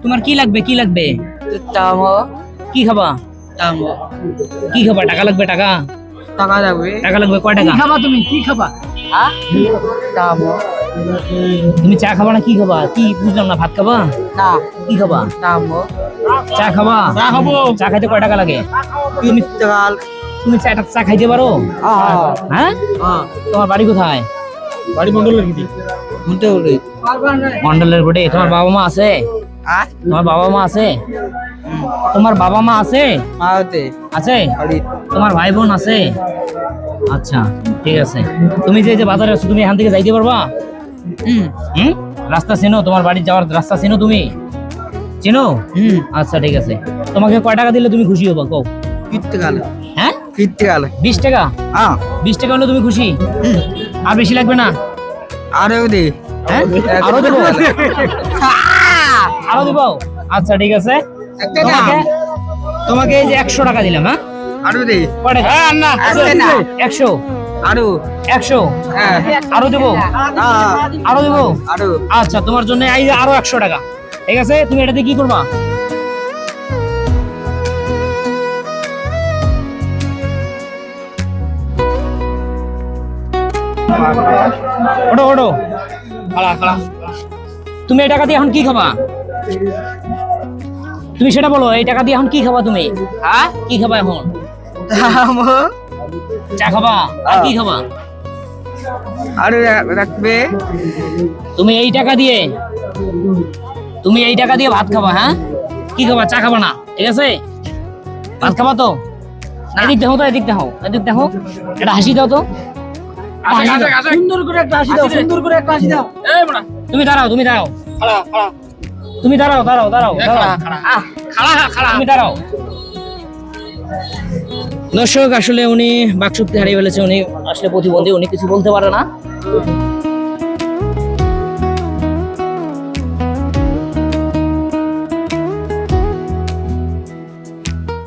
তোমার কি লাগবে কি লাগবে? তামো কি খাবা? তামো কি খাবা? টাকা লাগবে টাকা? টাকা লাগবে। টাকা লাগবে কয় টাকা? খাবা তুমি কি খাবা? হ্যাঁ তামো তুমি চা খাবা না কি খাবা? কি বুঝলাম না, ভাত খাবা? না কি খাবা? তামো চা খাবা? চা খাবো। চা খাইতে কয় টাকা লাগে? তুমি টাল তুমি চা খাইতে পারো? হ্যাঁ, হ্যাঁ তোমার বাড়ি কোথায়? বাড়ি মন্ডলের গিটি মুতে উড়ে মন্ডলের কোটে। তোমার বাবা মা আছে? আর তোমার বাবা মা আছে? তোমার বাবা মা আছে? মাওতে আছে? আড়ি তোমার ভাই বোন আছে? আচ্ছা ঠিক আছে। তুমি যে যে বাজারে আছো, তুমি এখান থেকে যাইতে পারবা? হুম, রাস্তা চেনো? তোমার বাড়ি যাওয়ার রাস্তা চেনো তুমি? চেনো? আচ্ছা ঠিক আছে। তোমাকে কয় টাকা দিলে তুমি খুশি হবা কও? কিত্তে গাল হ্যাঁ, কিত্তে গাল 20 টাকা? হ্যাঁ 20 টাকা হলে তুমি খুশি? আর বেশি লাগবে না? আরে দে হ্যাঁ, আরো দেবো? আরো দেবো? আচ্ছা ঠিক আছে। তোমাকে- তোমাকে এই যে 100 টাকা দিলাম। হ্যাঁ, আরে দে কয় টাকা? আসবে না। 100 আরো 100 হ্যাঁ আরো দেবো? আরো দেবো? আরো আচ্ছা, তোমার জন্য এই যে আরো 100 টাকা। ঠিক আছে, তুমি এটা দিয়ে কি করবা? ওঠো ওঠো, খাড়া খাড়া। তুমি এই টাকা দিয়ে এখন কি খাবা? তুমি সেটা বলো, এই টাকা দিয়ে এখন কি খাবা তুমি? হ্যাঁ, কি খাবা এখন? তামো চা খাবা? আর কি খাবা? আরে রাখবে তুমি এই টাকা দিয়ে ভাত খাবা? হ্যাঁ, কি খাবা? চা খাবা না? ঠিক আছে, ভাত খাবা তো? এদিক দেখো তো, এদিক দেখো, এদিক দেখো। এটা হাসি দাও তো, হাসি দাও। সুন্দর করে একটা হাসি দাও, সুন্দর করে একটা হাসি দাও। তুমি দাঁড়াও, তুমি দাঁড়াও, তুমি দাঁড়াও, দাঁড়াও, দাঁড়াও, দাঁড়াও। তুমি দাঁড়াও। দর্শক, আসলে উনি বাকশক্তি হারিয়ে ফেলেছে। উনি আসলে প্রতিবন্ধী, উনি কিছু বলতে পারে না।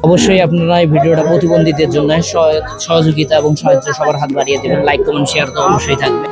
অবশ্যই আপনারা এই ভিডিওটা প্রতিবন্ধীদের জন্য সহযোগিতা এবং সাহায্য সবার হাত বাড়িয়ে দেবেন। লাইক কমেন্ট শেয়ার তো অবশ্যই থাকবে।